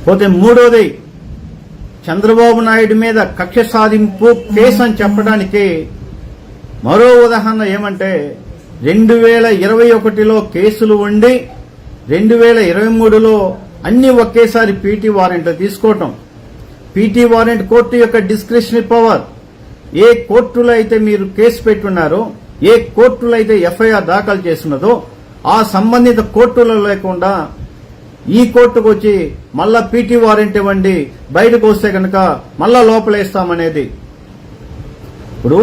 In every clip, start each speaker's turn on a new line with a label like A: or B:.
A: పోతే మూడోది, చంద్రబాబు నాయుడు మీద కక్ష సాధింపు కేసు అని చెప్పడానికి మరో ఉదాహరణ ఏమంటే 2021లో కేసులు ఉండి 2023లో అన్ని ఒకేసారి పీటీ వారెంట్లు తీసుకోవటం. పీటీ వారెంట్ కోర్టు యొక్క డిస్క్రిషనరీ పవర్. ఏ కోర్టులో అయితే మీరు కేసు పెట్టున్నారో, ఏ కోర్టులో అయితే ఎఫ్ఐఆర్ దాఖలు చేస్తున్నదో ఆ సంబంధిత కోర్టులో లేకుండా ఈ కోర్టుకు వచ్చి మళ్ళా పీటీ వారెంట్ ఇవ్వండి, బయటకు వస్తే కనుక మళ్ళా లోపలేస్తామనేది. ఇప్పుడు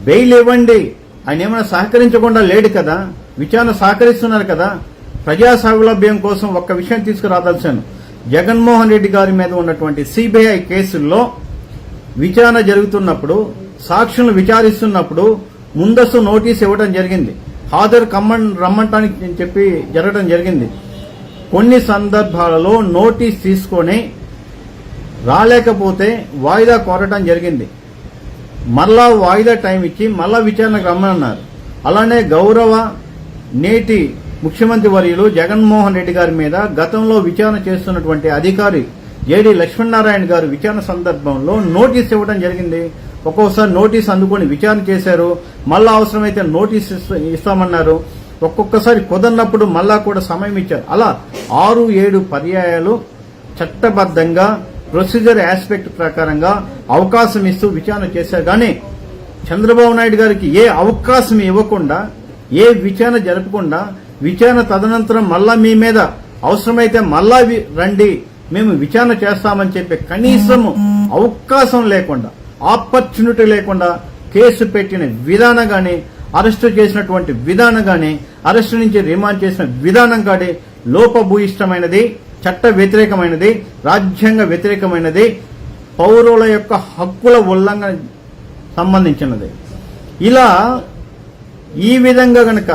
A: బెయిల్ ఇవ్వండి, ఆయన ఏమైనా సహకరించకుండా లేడు కదా, విచారణ సహకరిస్తున్నారు కదా. ప్రజా సౌలభ్యం కోసం ఒక్క విషయం తీసుకురాదలిచాను. జగన్మోహన్ రెడ్డి గారి మీద ఉన్నటువంటి సిబిఐ కేసుల్లో విచారణ జరుగుతున్నప్పుడు, సాక్షులను విచారిస్తున్నప్పుడు ముందస్తు నోటీస్ ఇవ్వడం జరిగింది. హాజరు రమ్మంటానికి చెప్పి జరగడం జరిగింది. కొన్ని సందర్భాలలో నోటీస్ తీసుకొని రాలేకపోతే వాయిదా కోరటం జరిగింది. మళ్ళా వాయిదా టైం ఇచ్చి మళ్ళా విచారణకు రమ్మన్నారు. అలానే గౌరవ నేటి ముఖ్యమంత్రి వర్యులు జగన్మోహన్ రెడ్డి గారి మీద గతంలో విచారణ చేస్తున్నటువంటి అధికారి జేడీ లక్ష్మీనారాయణ గారు విచారణ సందర్భంలో నోటీస్ ఇవ్వడం జరిగింది. ఒక్కొక్కసారి నోటీస్ అందుకొని విచారణ చేశారు, మళ్ళా అవసరమైతే నోటీస్ ఇస్తామన్నారు. ఒక్కొక్కసారి కుదరినప్పుడు మళ్ళా కూడా సమయం ఇచ్చారు. అలా 6-7 పర్యాయాలు చట్టబద్దంగా ప్రొసీజర్ ఆస్పెక్ట్ ప్రకారంగా అవకాశం ఇస్తూ విచారణ చేశారు. కానీ చంద్రబాబు నాయుడు గారికి ఏ అవకాశం ఇవ్వకుండా, ఏ విచారణ జరపకుండా, విచారణ తదనంతరం మళ్ళా మీ మీద అవసరమైతే మళ్ళా రండి మేము విచారణ చేస్తామని చెప్పి కనీసం అవకాశం లేకుండా, ఆపర్చునిటీ లేకుండా కేసు పెట్టిన విధానం గాని, అరెస్టు చేసినటువంటి విధానం గాని, అరెస్టు నుంచి రిమాండ్ చేసిన విధానం కానీ లోపభూయిష్టమైనది, చట్ట వ్యతిరేకమైనది, రాజ్యాంగ వ్యతిరేకమైనది, పౌరుల యొక్క హక్కుల ఉల్లంఘన సంబంధించినది. ఇలా ఈ విధంగా గనక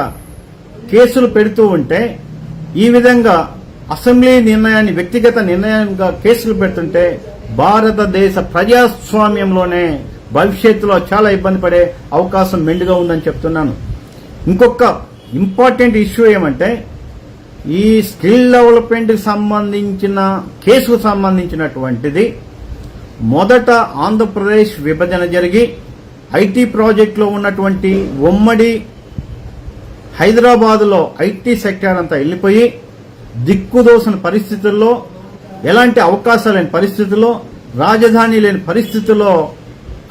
A: కేసులు పెడుతూ ఉంటే, ఈ విధంగా అసెంబ్లీ నిర్ణయాన్ని వ్యక్తిగత నిర్ణయంగా కేసులు పెడుతుంటే భారతదేశ ప్రజాస్వామ్యంలోనే భవిష్యత్తులో చాలా ఇబ్బంది పడే అవకాశం మెండుగా ఉందని చెప్తున్నాను. ఇంకొక ఇంపార్టెంట్ ఇష్యూ ఏమంటే, ఈ స్కిల్ డెవలప్మెంట్ కి సంబంధించిన కేసుకు సంబంధించినటువంటిది మొదట ఆంధ్రప్రదేశ్ విభజన జరిగి ఐటీ ప్రాజెక్టులో ఉన్నటువంటి ఉమ్మడి హైదరాబాద్లో ఐటీ సెక్టార్ అంతా వెళ్లిపోయి దిక్కుదోసిన పరిస్థితుల్లో, ఎలాంటి అవకాశాలు లేని పరిస్థితుల్లో, రాజధాని లేని పరిస్థితుల్లో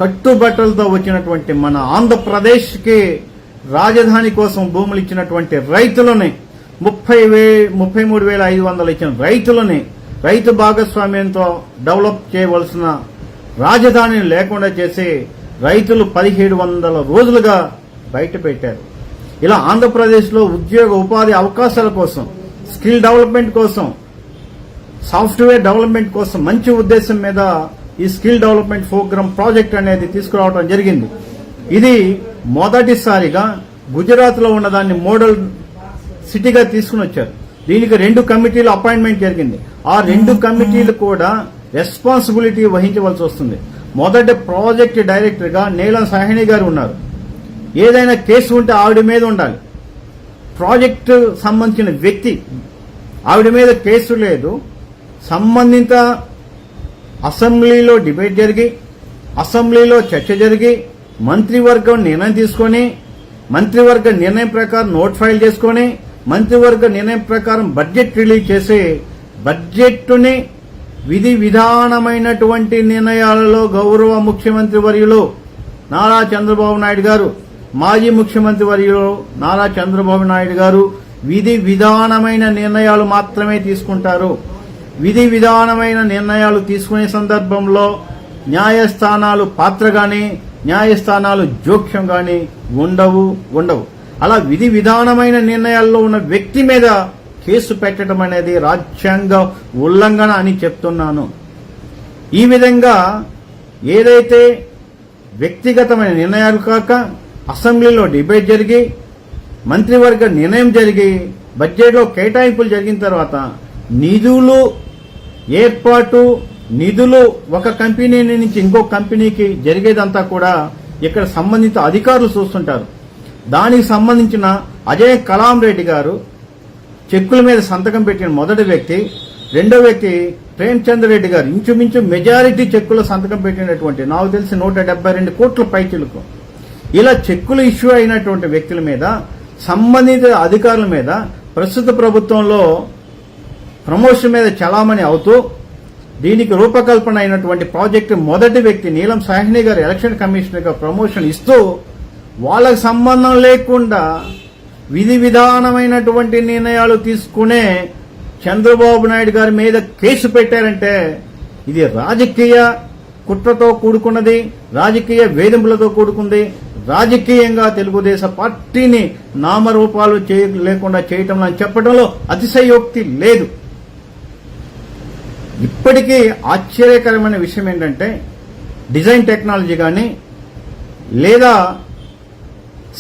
A: కట్టుబట్టలతో వచ్చినటువంటి మన ఆంధ్రప్రదేశ్కి రాజధాని కోసం భూములు ఇచ్చినటువంటి రైతులని 33,500 ఇచ్చిన రైతులని రైతు భాగస్వామ్యంతో డెవలప్ చేయవలసిన రాజధానిని లేకుండా చేసి రైతులు 1700 రోజులుగా బయట పెట్టారు. ఇలా ఆంధ్రప్రదేశ్లో ఉద్యోగ ఉపాధి అవకాశాల కోసం, స్కిల్ డెవలప్మెంట్ కోసం, సాఫ్ట్వేర్ డెవలప్మెంట్ కోసం మంచి ఉద్దేశం మీద ఈ స్కిల్ డెవలప్మెంట్ ప్రోగ్రామ్ ప్రాజెక్ట్ అనేది తీసుకురావడం జరిగింది. ఇది మొదటిసారిగా గుజరాత్ లో ఉన్నదాన్ని మోడల్ సిటీగా తీసుకుని వచ్చారు. దీనికి 2 కమిటీలు అపాయింట్మెంట్ జరిగింది. ఆ 2 కమిటీలు కూడా రెస్పాన్సిబిలిటీ వహించవలసి వస్తుంది. మొదటి ప్రాజెక్ట్ డైరెక్టర్ గా నీలం సాహ్ని గారు ఉన్నారు. ఏదైనా కేసు ఉంటే ఆవిడ మీద ఉండాలి. ప్రాజెక్టు సంబంధించిన వ్యక్తి, ఆవిడ మీద కేసు లేదు. సంబంధిత అసెంబ్లీలో డిబేట్ జరిగి, అసెంబ్లీలో చర్చ జరిగి, మంత్రివర్గం నిర్ణయం తీసుకొని, మంత్రివర్గ నిర్ణయం ప్రకారం నోట్ ఫైల్ చేసుకొని, మంత్రివర్గ నిర్ణయం ప్రకారం బడ్జెట్ రిలీజ్ చేసి, బడ్జెట్ని విధి విధానమైనటువంటి నిర్ణయాలలో గౌరవ ముఖ్యమంత్రి వర్యులు నారా చంద్రబాబు నాయుడు గారు, మాజీ ముఖ్యమంత్రి వర్యులు నారా చంద్రబాబు నాయుడు గారు విధి విధానమైన నిర్ణయాలు మాత్రమే తీసుకుంటారు. విధి విధానమైన నిర్ణయాలు తీసుకునే సందర్భంలో న్యాయస్థానాలు పాత్ర గాని, న్యాయస్థానాలు జోక్యం గాని ఉండవు. అలా విధి విధానమైన నిర్ణయాల్లో ఉన్న వ్యక్తి మీద కేసు పెట్టడం అనేది రాజ్యాంగ ఉల్లంఘన అని చెప్తున్నాను. ఈ విధంగా ఏదైతే వ్యక్తిగతమైన నిర్ణయాలు కాక అసెంబ్లీలో డిబేట్ జరిగి, మంత్రివర్గ నిర్ణయం జరిగి, బడ్జెట్లో కేటాయింపులు జరిగిన తర్వాత నిధులు ఏర్పాటు, నిధులు ఒక కంపెనీ నుంచి ఇంకో కంపెనీకి జరిగేదంతా కూడా ఇక్కడ సంబంధిత అధికారులు చూస్తుంటారు. దానికి సంబంధించిన అజయ్ కలాం రెడ్డి గారు చెక్కుల మీద సంతకం పెట్టిన మొదటి వ్యక్తి. రెండో వ్యక్తి ప్రేమచంద్ర రెడ్డి గారు ఇంచుమించు మెజారిటీ చెక్కుల సంతకం పెట్టినటువంటి, నాకు తెలిసి 172 కోట్ల పైచిలకు. ఇలా చెక్కులు ఇష్యూ అయినటువంటి వ్యక్తుల మీద, సంబంధిత అధికారుల మీద ప్రస్తుత ప్రభుత్వంలో ప్రమోషన్ మీద చలామణి అవుతూ దీనికి రూపకల్పన అయినటువంటి ప్రాజెక్టు మొదటి వ్యక్తి నీలం సాహ్ని గారు ఎలక్షన్ కమిషనర్ గా ప్రమోషన్ ఇస్తూ వాళ్ళకు సంబంధం లేకుండా విధి విధానమైనటువంటి నిర్ణయాలు తీసుకునే చంద్రబాబు నాయుడు గారి మీద కేసు పెట్టారంటే ఇది రాజకీయ కుట్రతో కూడుకున్నది, రాజకీయ వేధింపులతో కూడుకుంది. రాజకీయంగా తెలుగుదేశం పార్టీని నామరూపాలు లేకుండా చేయటంలో చెప్పడంలో అతిశయోక్తి లేదు. ఇప్పటికీ ఆశ్చర్యకరమైన విషయం ఏంటంటే డిజైన్ టెక్నాలజీ కానీ లేదా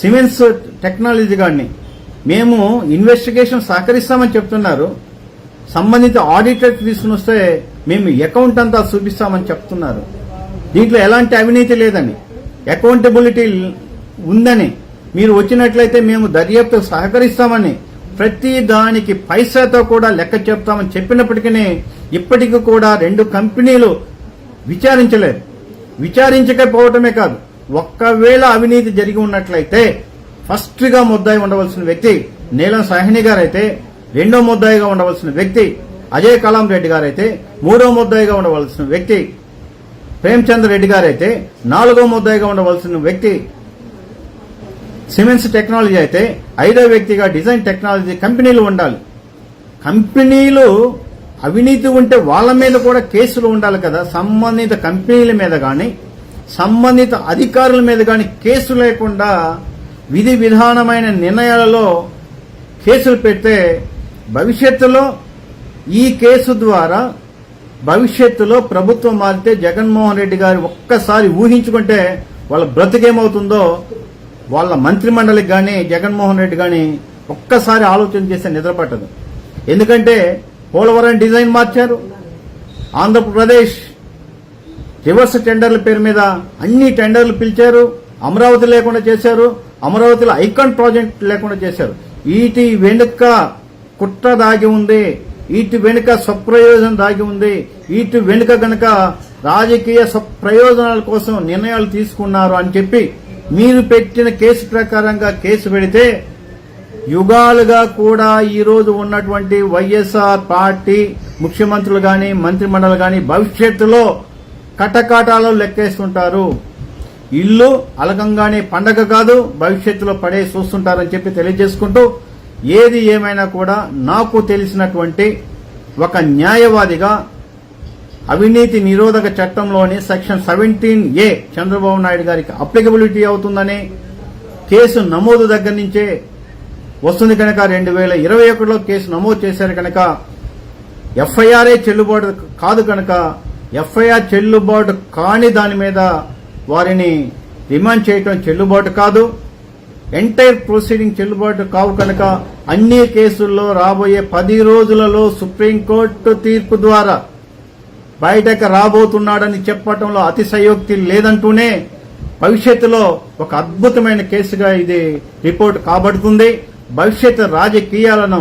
A: సిమెన్స్ టెక్నాలజీ కానీ మేము ఇన్వెస్టిగేషన్ సహకరిస్తామని చెప్తున్నారు. సంబంధిత ఆడిటర్ తీసుకుని వస్తే మేము అకౌంట్ అంతా చూపిస్తామని చెప్తున్నారు. దీంట్లో ఎలాంటి అవినీతి లేదని, అకౌంటబిలిటీ ఉందని, మీరు వచ్చినట్లయితే మేము దర్యాప్తు సహకరిస్తామని, ప్రతి దానికి పైసాతో కూడా లెక్క చెప్తామని చెప్పినప్పటికీ ఇప్పటికీ కూడా 2 కంపెనీలు విచారించలేదు. విచారించకపోవటమే కాదు, ఒక్కవేళ అవినీతి జరిగి ఉన్నట్లయితే ఫస్ట్ గా ముద్దాయి ఉండవలసిన వ్యక్తి నీలం సాహ్ని గారైతే, రెండో ముద్దాయిగా ఉండవలసిన వ్యక్తి అజయ్ కలాం రెడ్డి గారైతే, మూడో ముద్దాయిగా ఉండవలసిన వ్యక్తి ప్రేమచంద్ర రెడ్డి గారైతే, నాలుగో ముద్దాయిగా ఉండవలసిన వ్యక్తి సిమెన్స్ టెక్నాలజీ అయితే, ఐదో వ్యక్తిగా డిజైన్ టెక్నాలజీ కంపెనీలు ఉండాలి. కంపెనీలు అవినీతి ఉంటే వాళ్ళ మీద కూడా కేసులు ఉండాలి కదా. సంబంధిత కంపెనీల మీద కానీ సంబంధిత అధికారుల మీద కానీ కేసు లేకుండా విధి విధానమైన నిర్ణయాలలో కేసులు పెడితే భవిష్యత్తులో ఈ కేసు ద్వారా భవిష్యత్తులో ప్రభుత్వం మారితే జగన్మోహన్ రెడ్డి గారు ఒక్కసారి ఊహించుకుంటే వాళ్ళ బ్రతికేమవుతుందో వాళ్ళ మంత్రిమండలికి కానీ జగన్మోహన్ రెడ్డి కానీ ఒక్కసారి ఆలోచన చేస్తే నిద్రపట్టదు. ఎందుకంటే పోలవరం డిజైన్ మార్చారు, ఆంధ్రప్రదేశ్ రివర్స్ టెండర్ల పేరు మీద అన్ని టెండర్లు పిలిచారు, అమరావతి లేకుండా చేశారు, అమరావతిలో ఐకాన్ ప్రాజెక్ట్ లేకుండా చేశారు. వీటి వెనుక కుట్ర దాగి ఉంది, వీటి వెనుక స్వప్రయోజనం దాగి ఉంది, వీటి వెనుక గనక రాజకీయ స్వప్రయోజనాల కోసం నిర్ణయాలు తీసుకున్నారు అని చెప్పి మీరు పెట్టిన కేసు ప్రకారంగా కేసు పెడితే యుగాలుగా కూడా ఈ రోజు ఉన్నటువంటి వైఎస్ఆర్ పార్టీ ముఖ్యమంత్రులు గాని మంత్రిమండలి గాని భవిష్యత్తులో కటకాటాలు లెక్కేస్తుంటారు. ఇల్లు అలకంగానే పండగ కాదు, భవిష్యత్తులో పడే చూస్తుంటారని చెప్పి తెలియజేసుకుంటూ, ఏది ఏమైనా కూడా నాకు తెలిసినటువంటి ఒక న్యాయవాదిగా అవినీతి నిరోధక చట్టంలోని సెక్షన్ 17A చంద్రబాబు నాయుడు గారికి అప్లికబిలిటీ అవుతుందని కేసు నమోదు దగ్గర నుంచే వస్తుంది కనుక 2021లో కేసు నమోదు చేశారు కనుక ఎఫ్ఐఆర్ఏ చెల్లుబాటు కాదు కనుక ఎఫ్ఐఆర్ చెల్లుబాటు కాని దాని మీద వారిని రిమాండ్ చేయటం చెల్లుబాటు కాదు. ఎంటైర్ ప్రొసీడింగ్ చెల్లుబాటు కావు కనుక అన్ని కేసుల్లో రాబోయే 10 రోజులలో సుప్రీంకోర్టు తీర్పు ద్వారా బయటకు రాబోతున్నాడని చెప్పటంలో అతిశయోక్తి లేదంటూనే భవిష్యత్తులో ఒక అద్భుతమైన కేసుగా ఇది రిపోర్ట్ కాబడుతుంది. భవిష్యత్ రాజకీయాలను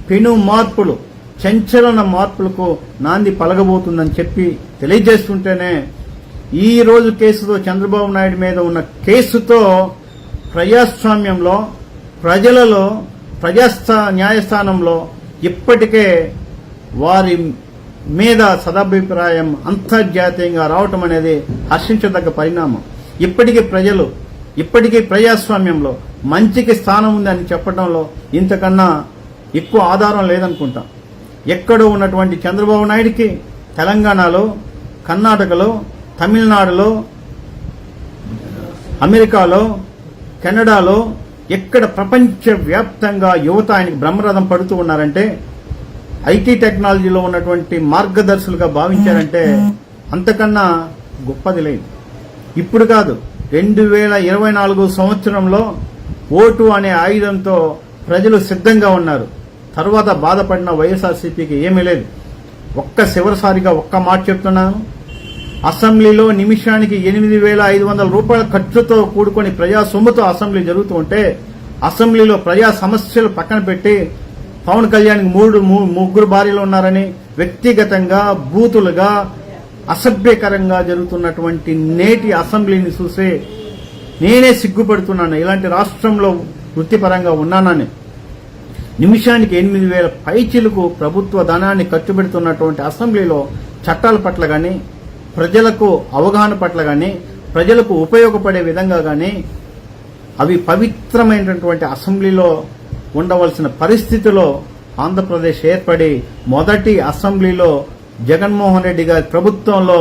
A: పెను మార్పులు, సంచలన మార్పులకు నాంది పలకబోతుందని చెప్పి తెలియజేస్తుంటేనే ఈ రోజు కేసుతో చంద్రబాబు నాయుడు మీద ఉన్న కేసుతో ప్రజాస్వామ్యంలో ప్రజలలో న్యాయస్థానంలో ఇప్పటికే వారి మీద సదాభిప్రాయం అంతర్జాతీయంగా రావటం అనేది హర్షించదగ్గ పరిణామం. ఇప్పటికీ ప్రజాస్వామ్యంలో మంచికి స్థానం ఉందని చెప్పడంలో ఇంతకన్నా ఎక్కువ ఆధారం లేదనుకుంటా. ఎక్కడో ఉన్నటువంటి చంద్రబాబు నాయుడికి తెలంగాణలో, కర్ణాటకలో, తమిళనాడులో, అమెరికాలో, కెనడాలో ఎక్కడ ప్రపంచవ్యాప్తంగా యువత ఆయనకి బ్రహ్మరథం పడుతూ ఉన్నారంటే, ఐటీ టెక్నాలజీలో ఉన్నటువంటి మార్గదర్శులుగా భావించారంటే అంతకన్నా గొప్పది లేదు. ఇప్పుడు కాదు, 2024 సంవత్సరంలో ఓటు అనే ఆయుధంతో ప్రజలు సిద్ధంగా ఉన్నారు. తర్వాత బాధపడిన వైఎస్ఆర్సీపీకి ఏమీ లేదు. చివరిసారిగా ఒక్క మాట చెప్తున్నాను. అసెంబ్లీలో నిమిషానికి 8,500 రూపాయల ఖర్చుతో కూడుకొని ప్రజా సొమ్ముతో అసెంబ్లీ జరుగుతూ ఉంటే అసెంబ్లీలో ప్రజా సమస్యలు పక్కన పెట్టి పవన్ కళ్యాణ్కి ముగ్గురు భార్యలు ఉన్నారని వ్యక్తిగతంగా బూతులుగా అసభ్యకరంగా జరుగుతున్నటువంటి నేటి అసెంబ్లీని చూసే నేనే సిగ్గుపడుతున్నాను. ఇలాంటి రాష్ట్రంలో వృత్తిపరంగా ఉన్నానని నిమిషానికి 8,000 పైచిలకు ప్రభుత్వ ధనాన్ని ఖర్చు పెడుతున్నటువంటి అసెంబ్లీలో చట్టాల పట్ల కానీ, ప్రజలకు అవగాహన పట్ల కానీ, ప్రజలకు ఉపయోగపడే విధంగా కానీ అవి పవిత్రమైనటువంటి అసెంబ్లీలో ఉండవలసిన పరిస్థితిలో ఆంధ్రప్రదేశ్ ఏర్పడి మొదటి అసెంబ్లీలో జగన్మోహన్ రెడ్డి గారి ప్రభుత్వంలో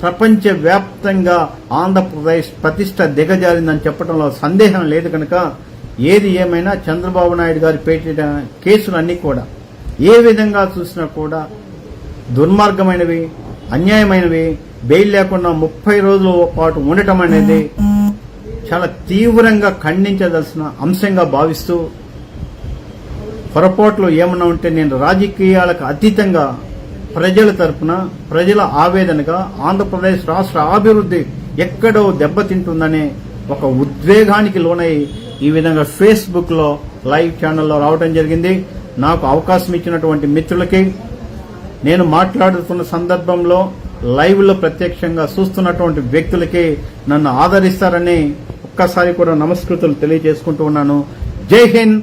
A: ప్రపంచవ్యాప్తంగా ఆంధ్రప్రదేశ్ ప్రతిష్ట దిగజారిందని చెప్పడంలో సందేహం లేదు. కనుక ఏది ఏమైనా చంద్రబాబు నాయుడు గారు పెట్టిన కేసులన్నీ కూడా ఏ విధంగా చూసినా కూడా దుర్మార్గమైనవి, అన్యాయమైనవి. బెయిల్ లేకుండా 30 రోజుల పాటు ఉండటం అనేది చాలా తీవ్రంగా ఖండించదలసిన అంశంగా భావిస్తూ, పొరపాట్లు ఏమన్నా ఉంటే నేను రాజకీయాలకు అతీతంగా ప్రజల తరపున, ప్రజల ఆవేదనగా ఆంధ్రప్రదేశ్ రాష్ట్ర అభివృద్ధి ఎక్కడో దెబ్బతింటుందనే ఒక ఉద్వేగానికి లోనై ఈ విధంగా ఫేస్బుక్ లో లైవ్ ఛానల్లో రావడం జరిగింది. నాకు అవకాశం ఇచ్చినటువంటి మిత్రులకి, నేను మాట్లాడుతున్న సందర్భంలో లైవ్ లో ప్రత్యక్షంగా చూస్తున్నటువంటి వ్యక్తులకి నన్ను ఆదరిస్తారని ఒక్కసారి కూడా నమస్కృతులు తెలియజేసుకుంటూ ఉన్నాను. జై హింద్.